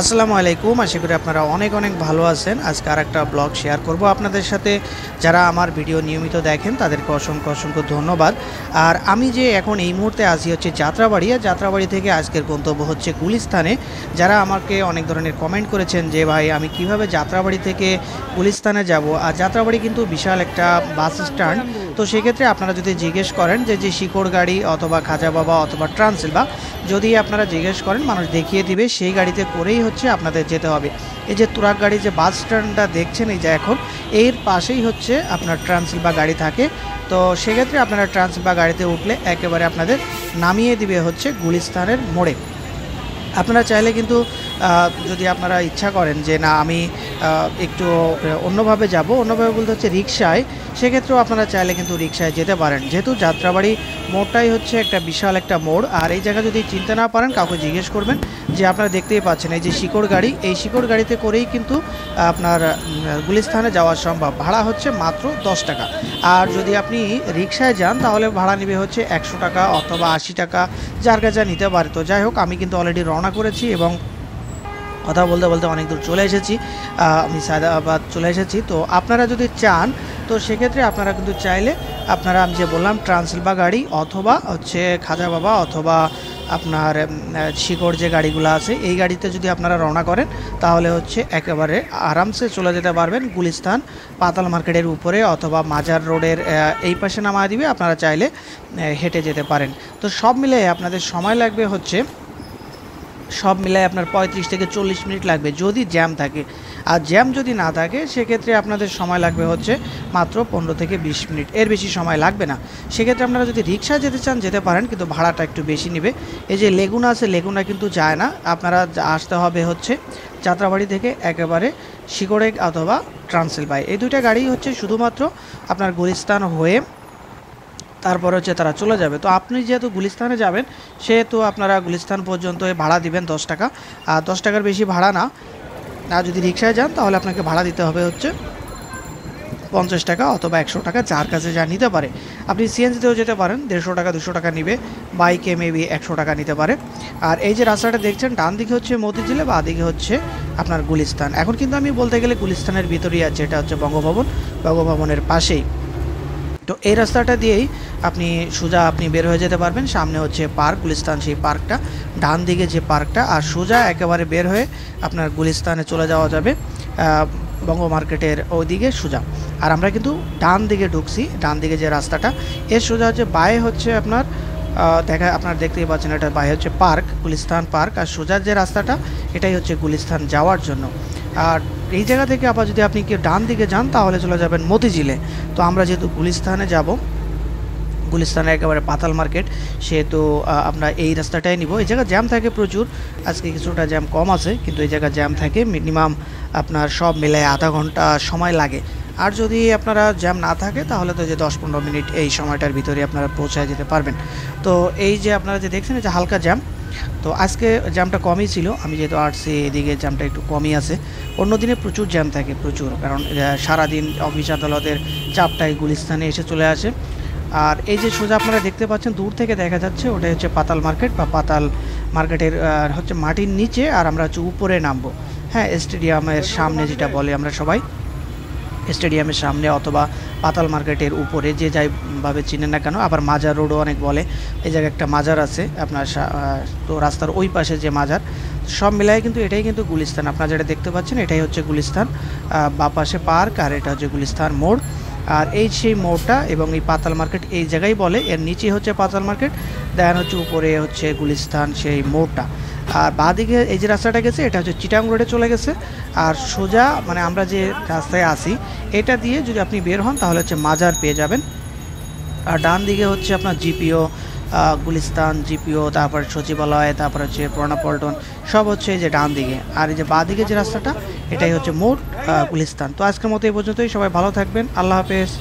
আসসালামু আলাইকুম। আশা করি আপনারা অনেক অনেক ভালো আছেন। আজকে আরেকটা ব্লগ শেয়ার করব আপনাদের সাথে। যারা আমার ভিডিও নিয়মিত দেখেন তাদেরকে অসংখ্য অসংখ্য ধন্যবাদ। আর আমি যে এখন এই মুহূর্তে আছি হচ্ছে যাত্রাবাড়ি, আর যাত্রাবাড়ি থেকে আজকের গন্তব্য হচ্ছে গুলিস্তানে। যারা আমাকে অনেক ধরনের কমেন্ট করেছেন যে ভাই আমি কিভাবে যাত্রাবাড়ি থেকে গুলিস্তানে যাব, আর যাত্রাবাড়ি কিন্তু বিশাল একটা বাস স্ট্যান্ড। তো সেক্ষেত্রে আপনারা যদি জিজ্ঞেস করেন যে শিকড় গাড়ি অথবা খাজা বাবা অথবা ট্রান্সিলভা, যদি আপনারা জিজ্ঞেস করেন মানুষ দেখিয়ে দিবে সেই গাড়িতে করেই হচ্ছে আপনাদের যেতে হবে। এই যে তুরাগ গাড়ি যে বাস স্ট্যান্ডটা দেখছেন এই যে এখন, এর পাশেই হচ্ছে আপনার ট্রান্সিলভা গাড়ি থাকে। তো সেক্ষেত্রে আপনারা ট্রান্সিলভা গাড়িতে উঠলে একেবারে আপনাদের নামিয়ে দিবে হচ্ছে গুলিস্তানের মোড়ে। আপনারা চাইলে কিন্তু যদি আপনারা ইচ্ছা করেন যে না আমি একটু অন্যভাবে যাব, অন্যভাবে বলতে হচ্ছে রিকশায়, সেক্ষেত্রেও আপনারা চাইলে কিন্তু রিকশায় যেতে পারেন। যেহেতু যাত্রাবাড়ি মোড়টাই হচ্ছে একটা বিশাল একটা মোড়, আর এই জায়গা যদি চিনতে না পারেন কাউকে জিজ্ঞেস করবেন যে আপনারা দেখতেই পাচ্ছেন এই যে শিকড় গাড়ি, এই শিকড় গাড়িতে করেই কিন্তু আপনার গুলিস্তানে যাওয়া সম্ভব। ভাড়া হচ্ছে মাত্র 10 টাকা। আর যদি আপনি রিকশায় যান তাহলে ভাড়া নেবে হচ্ছে 100 টাকা অথবা 80 টাকা, যার কাছে নিতে পারে। তো যাই হোক, আমি কিন্তু অলরেডি রওনা করেছি এবং কথা বলতে বলতে অনেক দূর চলে এসেছি। আমি সায়দাবাদ চলে এসেছি। তো আপনারা যদি চান তো সেক্ষেত্রে আপনারা কিন্তু চাইলে আপনারা আমি যে বললাম ট্রান্সিলভা গাড়ি অথবা হচ্ছে খাজা বাবা অথবা আপনার শিকড় যে গাড়িগুলো আছে এই গাড়িতে যদি আপনারা রওনা করেন তাহলে হচ্ছে একেবারে আরামসে চলে যেতে পারবেন গুলিস্তান পাতাল মার্কেটের উপরে অথবা মাজার রোডের এই পাশে নামা দিবে। আপনারা চাইলে হেঁটে যেতে পারেন। তো সব মিলে আপনাদের সময় লাগবে হচ্ছে, সব মিলায় আপনার 35 থেকে 40 মিনিট লাগবে যদি জ্যাম থাকে। আর জ্যাম যদি না থাকে সেক্ষেত্রে আপনাদের সময় লাগবে হচ্ছে মাত্র 15 থেকে 20 মিনিট, এর বেশি সময় লাগবে না। সেক্ষেত্রে আপনারা যদি রিক্সা যেতে চান যেতে পারেন, কিন্তু ভাড়াটা একটু বেশি নেবে। এই যে লেগুনা আছে, লেগুনা কিন্তু যায় না, আপনারা আসতে হবে হচ্ছে যাত্রাবাড়ি থেকে একেবারে শিকড়ে অথবা ট্রান্সিলভায়। এই দুইটা গাড়ি হচ্ছে শুধুমাত্র আপনার গুলিস্তান হয়ে তারপর হচ্ছে তারা চলে যাবে। তো আপনি যেহেতু গুলিস্তানে যাবেন সেহেতু আপনারা গুলিস্তান পর্যন্ত ভাড়া দিবেন 10 টাকা, আর 10 টাকার বেশি ভাড়া না। আর যদি রিক্সায় যান তাহলে আপনাকে ভাড়া দিতে হবে হচ্ছে 50 টাকা অথবা 100 টাকা, যার কাছে যা নিতে পারে। আপনি সিএনজিতেও যেতে পারেন, 150 টাকা 200 টাকা নিবে, বাইকে মেবি 100 টাকা নিতে পারে। আর এই যে রাস্তাটা দেখছেন ডান দিকে হচ্ছে মতিঝিলে, বা দিকে হচ্ছে আপনার গুলিস্তান। এখন কিন্তু আমি বলতে গেলে গুলিস্তানের ভিতরেই আছে, এটা হচ্ছে বঙ্গভবন, বঙ্গভবনের পাশেই। তো এই রাস্তাটা দিয়েই আপনি সোজা আপনি বের হয়ে যেতে পারবেন। সামনে হচ্ছে পার্ক গুলিস্তান, সেই পার্কটা ডান দিকে যে পার্কটা, আর সোজা একেবারে বের হয়ে আপনার গুলিস্তানে চলে যাওয়া যাবে বঙ্গ মার্কেটের ওইদিকে সোজা। আর আমরা কিন্তু ডান দিকে ঢুকছি, ডান দিকে যে রাস্তাটা এর সোজা হচ্ছে বায়ে হচ্ছে আপনার আপনার দেখতেই পাচ্ছেন এটা বায়ে হচ্ছে পার্ক, গুলিস্তান পার্ক, আর সোজা যে রাস্তাটা এটাই হচ্ছে গুলিস্তান যাওয়ার জন্য। আর এই জায়গা থেকে আবার যদি আপনি কেউ ডান দিকে যান তাহলে চলে যাবেন মতিঝিলে। তো আমরা যেহেতু গুলিস্তানে যাব, গুলিস্তানে একেবারে পাতাল মার্কেট, সেহেতু আমরা এই রাস্তাটাই নিব। এই জায়গায় জ্যাম থাকে প্রচুর, আজকে কিছুটা জ্যাম কম আছে, কিন্তু এই জায়গায় জ্যাম থাকে মিনিমাম আপনার সব মিলায় আধা ঘন্টা সময় লাগে। আর যদি আপনারা জ্যাম না থাকে তাহলে তো যে 10-15 মিনিট এই সময়টার ভিতরে আপনারা পৌঁছায় যেতে পারবেন। তো এই যে আপনারা যে দেখছেন যে হালকা জ্যাম, তো আজকে জ্যামটা কমই ছিল, আমি যেহেতু আসছি এদিকে জ্যামটা একটু কমই আছে। অন্য দিনে প্রচুর জ্যাম থাকে প্রচুর, কারণ সারাদিন অফিস আদালতের চাপটাই গুলিস্তানে এসে চলে আসে। আর এই যে সোজা আপনারা দেখতে পাচ্ছেন দূর থেকে দেখা যাচ্ছে ওটাই হচ্ছে পাতাল মার্কেট, বা পাতাল মার্কেটের হচ্ছে মাটির নিচে, আর আমরা হচ্ছে উপরে নামবো। হ্যাঁ, স্টেডিয়ামের সামনে যেটা বলে আমরা সবাই, স্টেডিয়ামের সামনে অথবা পাতাল মার্কেটের উপরে, যে যাইভাবে চিনেন না কেন। আবার মাজার রোডও অনেক বলে, এই জায়গায় একটা মাজার আছে আপনার, তো রাস্তার ওই পাশে যে মাজার, সব মিলাই কিন্তু এটাই কিন্তু গুলিস্তান। আপনারা যেটা দেখতে পাচ্ছেন এটাই হচ্ছে গুলিস্তান, বা পাশে পার্ক, আর এটা হচ্ছে গুলিস্তান মোড়। আর এই সেই মোড়টা এবং এই পাতাল মার্কেট এই জায়গায় বলে, এর নিচে হচ্ছে পাতাল মার্কেট, দেন হচ্ছে উপরে হচ্ছে গুলিস্তান সেই মোড়টা। আর বাঁদিকে এই যে রাস্তাটা গেছে এটা হচ্ছে চিটাং রোডে চলে গেছে। আর সোজা মানে আমরা যে রাস্তায় আসি এটা দিয়ে যদি আপনি বের হন তাহলে হচ্ছে মাজার পেয়ে যাবেন। আর ডান দিকে হচ্ছে আপনার জিপিও, গুলিস্তান জিপিও, তারপর সচিবালয়, তারপর হচ্ছে পুরানা পল্টন, সব হচ্ছে এই যে ডান দিকে। আর এই যে বাঁ দিকে যে রাস্তাটা এটাই হচ্ছে মোড় গুলিস্তান। তো আজকের মতো এই পর্যন্তই, সবাই ভালো থাকবেন, আল্লাহ হাফেজ।